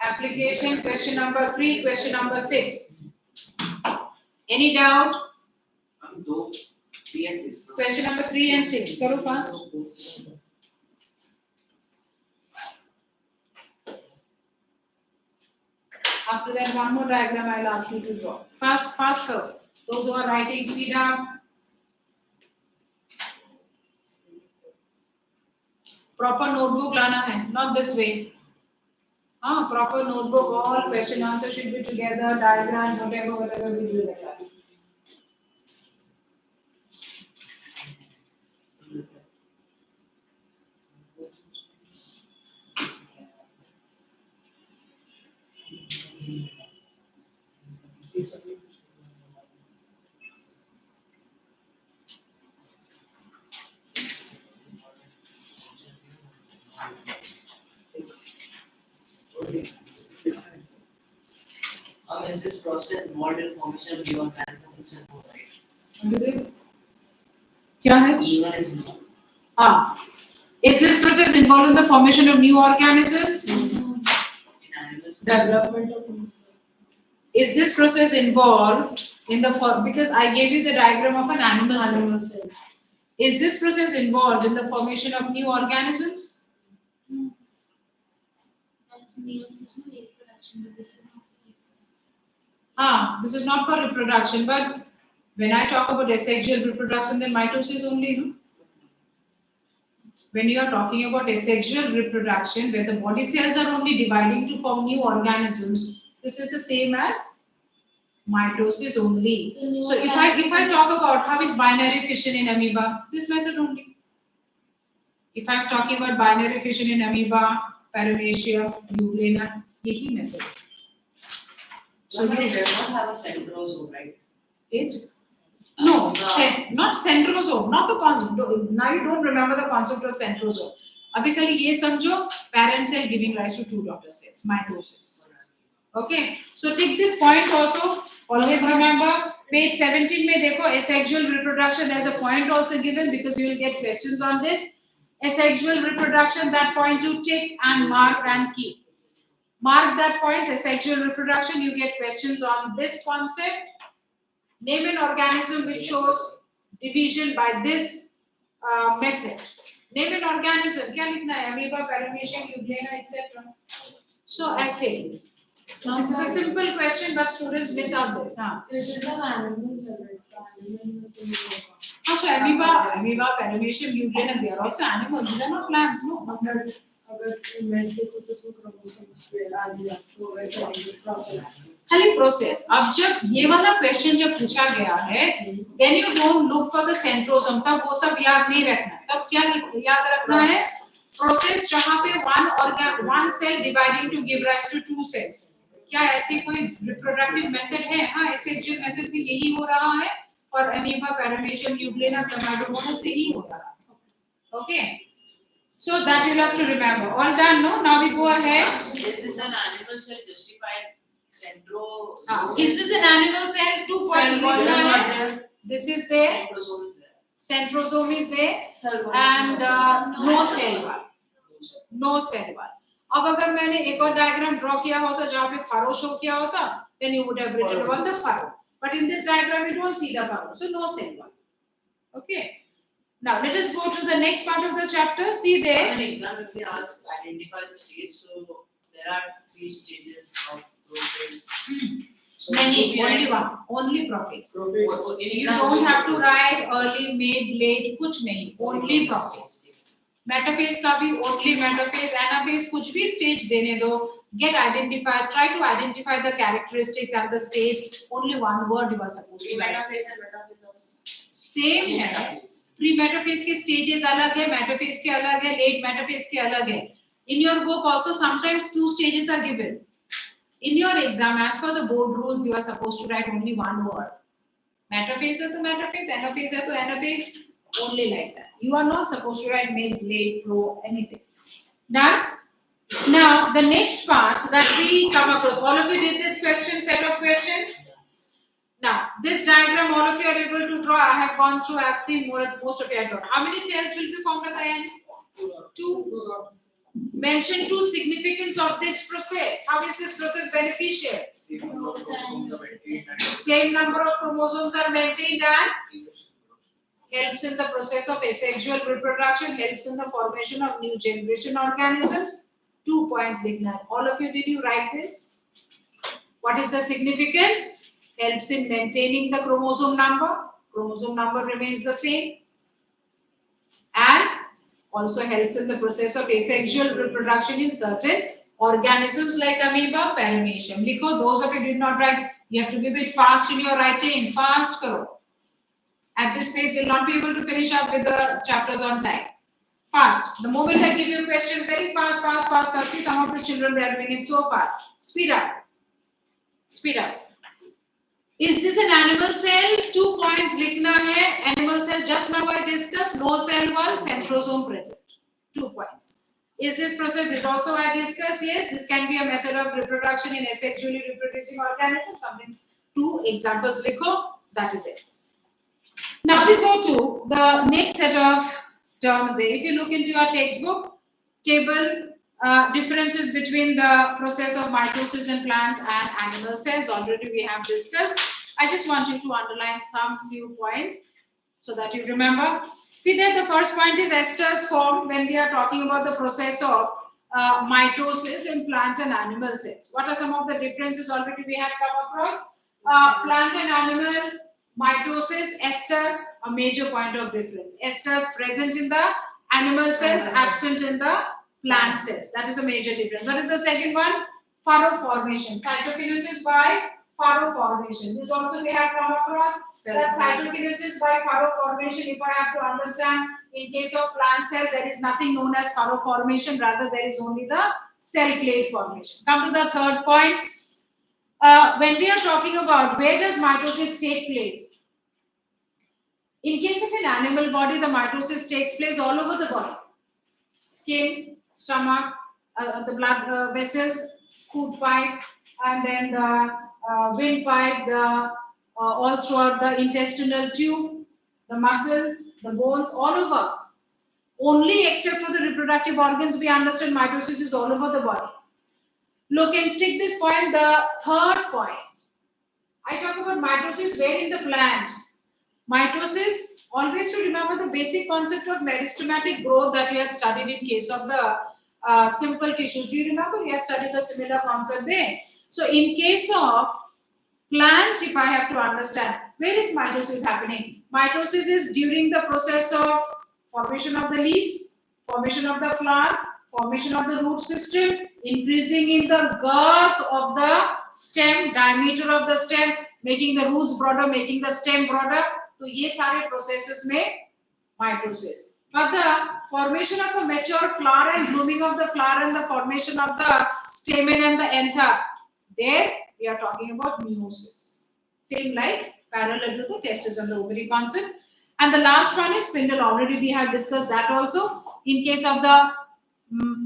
Application, question number 3. Question number 6. Any doubt? Question number 3 and 6. Karo fast. After that, one more diagram I will ask you to draw. Fast, faster. Those who are writing, speed up. Proper notebook lana hai, not this way. Proper notebook, all question answer should be together, diagram, whatever we do in the class. Is this process involved in formation of new organisms and more, right? What is it? क्या है? E1 is no. Is this process involved in the formation of new organisms? In animals. Development of. Is this process involved in the because I gave you the diagram of an animal cell. Is this process involved in the formation of new organisms? That's meiosis, no reproduction, but this is not. This is not for reproduction, but when I talk about asexual reproduction, then mitosis only, no? When you are talking about asexual reproduction, where the body cells are only dividing to form new organisms, this is the same as mitosis only. So if I talk about how is binary fission in amoeba, this method only. If I am talking about binary fission in amoeba, paramecium, euglena, यही method. So it does not have a centrosome, right? No, not centrosome, not the concept. Now you don't remember the concept of centrosome. अभी खाली ये समझो, parent cell giving rise to two daughter cells, mitosis. Okay, so take this point also. Always remember, page 17 में देखो, asexual reproduction. There's a point also given because you will get questions on this. Asexual reproduction, that point you take and mark and keep. Mark that point, asexual reproduction. You get questions on this concept. Name an organism which shows division by this method. Name an organism. क्या लिखना है? Amoeba, paramecium, euglena, etc. So ऐसे. This is a simple question, but students miss out this. It is an animal cell, So amoeba, paramecium, euglena, they are also animals. These are not plants, no. अगर मैं से तो उसको chromosomes पे आज तो वैसे इस प्रोसेस खाली प्रोसेस. अब जब ये वाला क्वेश्चन जब पूछा गया है, then you don't look for the centrosome. तब वो सब याद नहीं रखना है. तब क्या याद रखना है? प्रोसेस जहाँ पे one cell dividing to give rise to two cells. क्या ऐसे कोई reproductive method है? हाँ, asexual method भी यही हो रहा है. और amoeba, paramecium, euglena, chlamydomonas से ही होता है. Okay. So that you'll have to remember. All done, no? Now we go ahead. Is this an animal cell justified centro? Is this an animal cell? 2 points. This is there. Centrosome is there. Centrosome is there. And no cell wall. No cell wall. अब अगर मैंने एक और diagram draw किया होता जहाँ पे furrow show किया होता, then you would have written about the furrow. But in this diagram you don't see the furrow, so no cell wall. Okay. Now let us go to the next part of the chapter. See there. In an exam, if they ask identify the stage, so there are 3 stages of prophase. So Many, only one, only prophase. You don't have to write early, mid, late, कुछ नहीं, only prophase. Metaphase का भी only metaphase, anaphase कुछ भी stage देने दो. Get identified. Try to identify the characteristics and the stage. Only one word you are supposed to write. Metaphase and metaphase. Same है. Pre-metaphase के stages अलग है, metaphase के अलग है, late metaphase के अलग है. In your book also sometimes 2 stages are given. In your exam, as per the board rules, you are supposed to write only one word. Metaphase है तो metaphase, anaphase है तो anaphase, only like that. You are not supposed to write mid, late, pro, anything. Done? Now, the next part that we come across, all of you did this set of questions? Now, this diagram, all of you are able to draw. I have gone through, I have seen most of you have drawn. How many cells will be formed at the end? 2. Mention 2 significance of this process. How is this process beneficial? Same number of chromosomes are maintained and helps in the process of asexual reproduction, helps in the formation of new generation organisms. 2 points, Dignan. All of you, did you write this? What is the significance? Helps in maintaining the chromosome number. Chromosome number remains the same. And also helps in the process of asexual reproduction in certain organisms like amoeba, paramecium. Likho, those of you did not write, you have to be a bit fast in your writing. Fast karo. At this pace, we'll not be able to finish up with the chapters on time. Fast. The moment I give you questions, very fast. See, some of the children, they are doing it so fast. Speed up. Speed up. Is this an animal cell? 2 points likhna hai. Animal cell, just now I discussed, no cell wall, centrosome present. 2 points. Is this process? This also I discussed. Yes, this can be a method of reproduction in asexually reproducing organisms. Something. 2 examples likho. That is it. Now we go to the next set of terms there. If you look into your textbook, table, differences between the process of mitosis in plant and animal cells, already we have discussed. I just want you to underline some few points so that you remember. See that the first point is esters formed when we are talking about the process of mitosis in plant and animal cells. What are some of the differences already we have come across? Plant and animal mitosis, esters, a major point of difference. Esters present in the animal cells, absent in the plant cells. That is a major difference. What is the second one? Furrow formation. Cytokinesis by furrow formation. This also we have come across. That cytokinesis by furrow formation, if I have to understand, in case of plant cells, there is nothing known as furrow formation. Rather, there is only the cell plate formation. Come to the third point. When we are talking about where does mitosis take place? In case of an animal body, the mitosis takes place all over the body. Skin, stomach, the blood vessels, food pipe, and then the windpipe, all throughout the intestinal tube, the muscles, the bones, all over. Only except for the reproductive organs, we understand mitosis is all over the body. Look and take this point, the third point. I talk about mitosis where in the plant. Mitosis, always to remember the basic concept of meristematic growth that we had studied in case of the simple tissues. Do you remember? We had studied a similar concept there. So in case of plant, if I have to understand, where is mitosis happening? Mitosis is during the process of formation of the leaves, formation of the flower, formation of the root system, increasing in the girth of the stem, diameter of the stem, making the roots broader, making the stem broader. So, ये सारे processes में mitosis. But the formation of a mature flower and blooming of the flower and the formation of the stamen and the anther, there we are talking about meiosis. Same like parallel to the testis and the ovary concept. And the last one is spindle. Already we have discussed that also. In case of the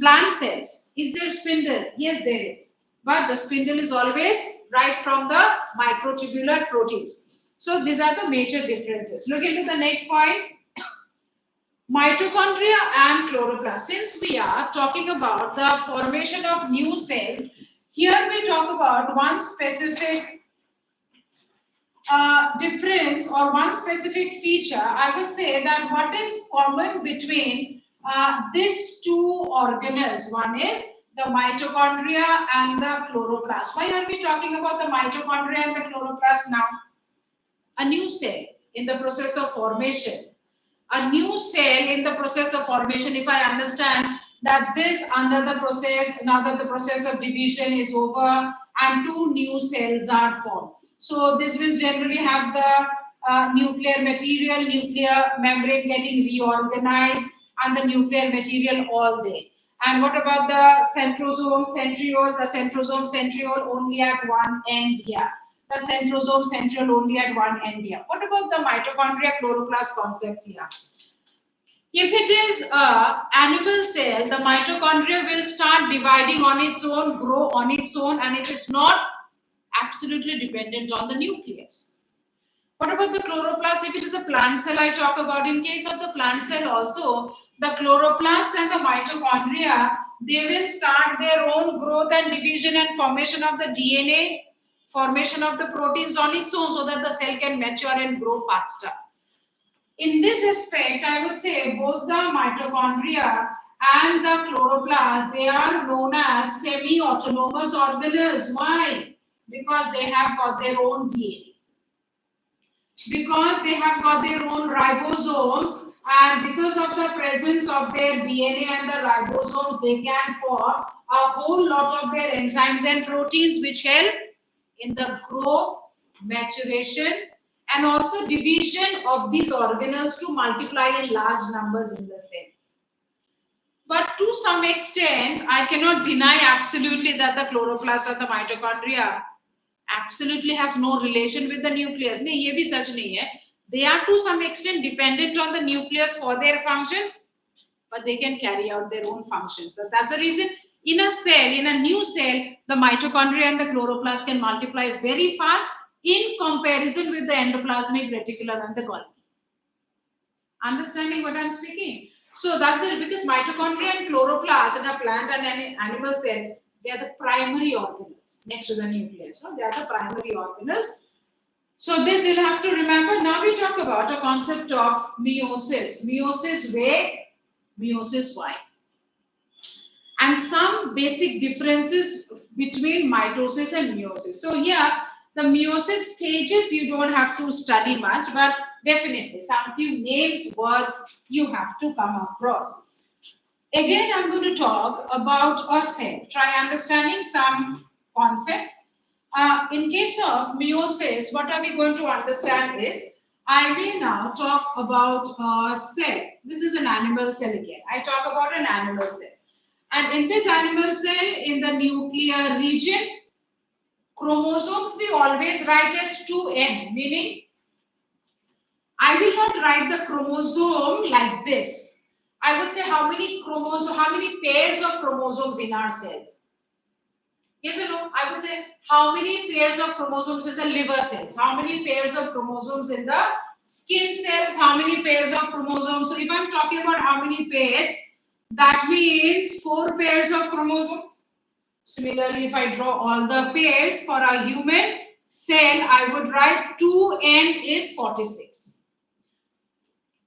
plant cells, is there spindle? Yes, there is. But the spindle is always right from the microtubular proteins. So these are the major differences. Look into the next point. Mitochondria and chloroplast. Since we are talking about the formation of new cells, here we talk about one specific difference or one specific feature. I would say that what is common between these two organelles. One is the mitochondria and the chloroplast. Why are we talking about the mitochondria and the chloroplast now? A new cell in the process of formation. A new cell in the process of formation. If I understand that this under the process, now that the process of division is over and two new cells are formed. So this will generally have the nuclear material, nuclear membrane getting reorganized and the nuclear material all there. And what about the centrosome, centriole? The centrosome, centriole only at one end here. The centrosome, centriole only at one end here. What about the mitochondria, chloroplast concepts here? If it is an animal cell, the mitochondria will start dividing on its own, grow on its own, and it is not absolutely dependent on the nucleus. What about the chloroplast? If it is a plant cell I talk about, in case of the plant cell also, the chloroplast and the mitochondria, they will start their own growth and division and formation of the DNA, formation of the proteins on its own so that the cell can mature and grow faster. In this aspect, I would say both the mitochondria and the chloroplast, they are known as semi-autonomous organelles. Why? Because they have got their own DNA. Because they have got their own ribosomes, and because of the presence of their DNA and the ribosomes, they can form a whole lot of their enzymes and proteins which help in the growth, maturation, and also division of these organelles to multiply in large numbers in the cell. But to some extent, I cannot deny absolutely that the chloroplast or the mitochondria absolutely has no relation with the nucleus. No, ये भी सच नहीं है. They are to some extent dependent on the nucleus for their functions, but they can carry out their own functions. So that's the reason in a cell, in a new cell, the mitochondria and the chloroplast can multiply very fast in comparison with the endoplasmic reticulum and the Golgi. Understanding what I'm speaking? So that's it, because mitochondria and chloroplast in a plant and an animal cell, they are the primary organelles next to the nucleus. No? They are the primary organelles. So this you'll have to remember. Now we talk about a concept of meiosis. Meiosis where? Meiosis why? And some basic differences between mitosis and meiosis. So here, the meiosis stages you don't have to study much, but definitely some few names, words you have to come across. Again, I'm going to talk about a cell. Try understanding some concepts. In case of meiosis, what are we going to understand is, I will now talk about a cell. This is an animal cell again. I talk about an animal cell. And in this animal cell, in the nuclear region, chromosomes we always write as 2n, meaning I will not write the chromosome like this. I would say how many pairs of chromosomes in our cells? Yes or no? I would say how many pairs of chromosomes in the liver cells? How many pairs of chromosomes in the skin cells? How many pairs of chromosomes? So if I'm talking about how many pairs, that means 4 pairs of chromosomes. Similarly, if I draw all the pairs for a human cell, I would write 2n is 46.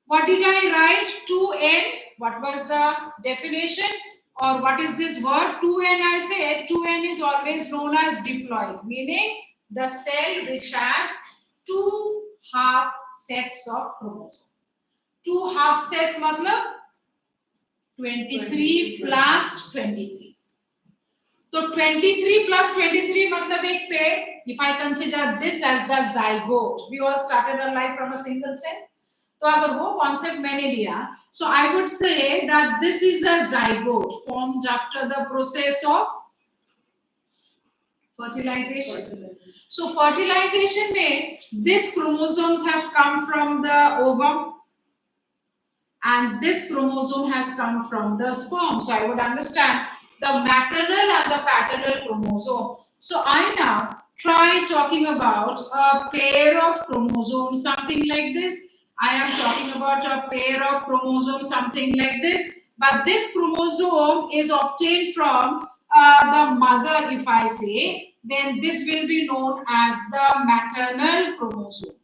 What did I write? 2n. What was the definition? Or what is this word? 2n, I said 2n is always known as diploid, meaning the cell which has 2 half sets of chromosomes. 2 half sets matlab 23 plus 23. So 23 plus 23 matlab ek pair. If I consider this as the zygote, we all started our life from a single cell. तो अगर वो concept मैंने लिया, so I would say that this is a zygote formed after the process of fertilization. So fertilization में this chromosomes have come from the ovum and this chromosome has come from the sperm. So I would understand the maternal and the paternal chromosome. So I now try talking about a pair of chromosomes, something like this. I am talking about a pair of chromosomes, something like this. But this chromosome is obtained from the mother, if I say, then this will be known as the maternal chromosome.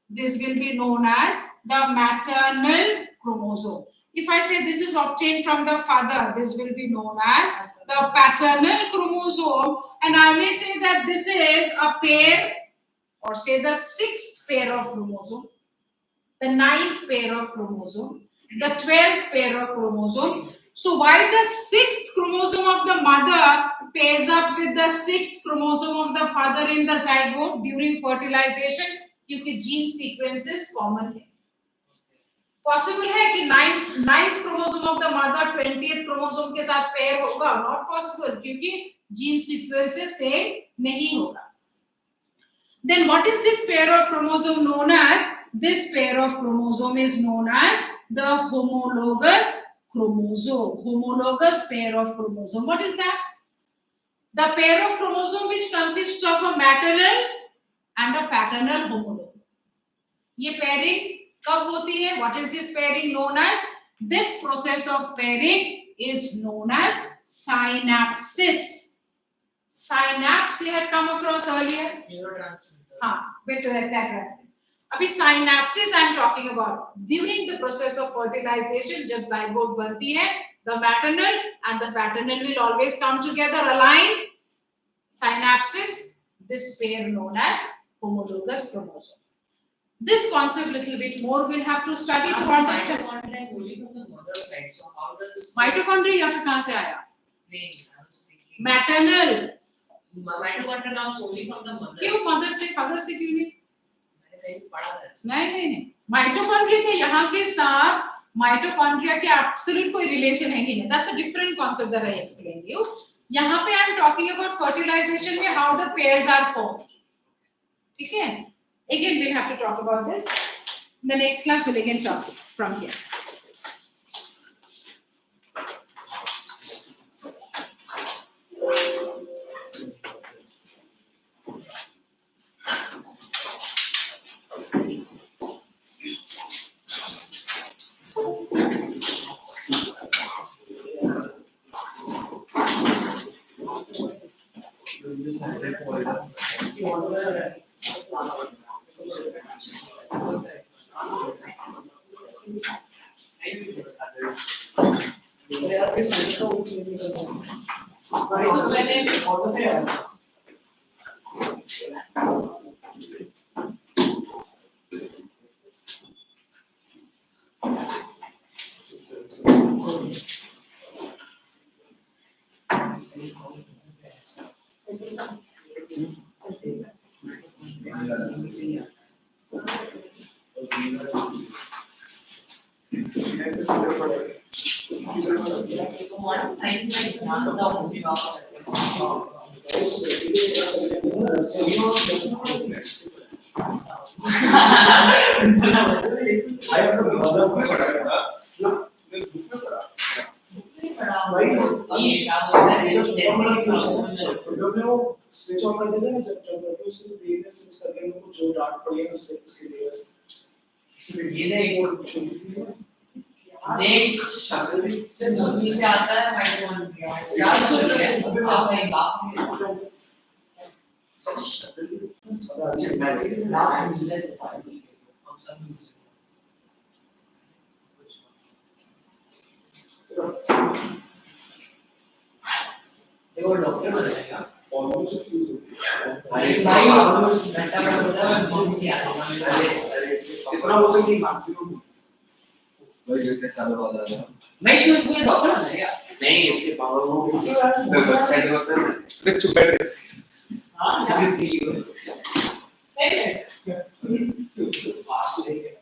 This will be known as the maternal chromosome. If I say this is obtained from the father, this will be known as the paternal chromosome. And I may say that this is a pair, or say the sixth pair of chromosome, the ninth pair of chromosome, the 12th pair of chromosome. So why the sixth chromosome of the mother pairs up with the sixth chromosome of the father in the zygote during fertilization? क्योंकि gene sequences common है. Possible है कि ninth chromosome of the mother 20th chromosome के साथ pair होगा? Not possible, क्योंकि gene sequences same नहीं होगा. Then what is this pair of chromosome known as? This pair of chromosome is known as the homologous chromosome. Homologous pair of chromosome. What is that? The pair of chromosome which consists of a maternal and a paternal homologue. ये pairing कब होती है? What is this pairing known as? This process of pairing is known as synapsis. Synapse you had come across earlier. Neurotransmitter. हाँ, better like that. अभी synapsis I am talking about. During the process of fertilization, जब zygote बनती है, the maternal and the paternal will always come together, align. Synapsis, this pair known as homologous chromosome. This concept little bit more we'll have to study to understand. Mitochondria is only from the mother side, so how does Mitochondria यहाँ पे कहाँ से आया? नहीं, I was thinking Maternal. mitochondria comes only from the mother. क्यों mother से father से क्यों नहीं? मैंने कहीं पढ़ा था. नहीं. Mitochondria के यहाँ के साथ mitochondria के absolute कोई relation है ही नहीं. That's a different concept that I explained you. यहाँ पे I am talking about fertilization में how the pairs are formed. ठीक है? Again, we'll have to talk about this. In the next class, we'll again talk from here. Switch on कर देते हैं जब उसको देखने से उसका गेम को जो डांट पड़ी है उसके लिए ये ना एक छोटी सी देख शक्ल से मूवी से आता है माइटोकॉन्ड्रिया यार सोच रहे आप नहीं बाप ने अच्छा मैजिक नाम मिले तो फाइल हम सब मिले देखो डॉक्टर बन जाएगा ऑलमोस्ट भाई ऑलमोस्ट घंटा का होता है कौन सी आता है कितना हो सकती है मैक्सिमम भाई ये चालू वाला है मैं क्यों कोई डॉक्टर बन जाएगा नहीं इसके पावर वो वेबसाइट होता है सिर्फ चुप बैठ हां दिस इज सीईओ नहीं पास लेके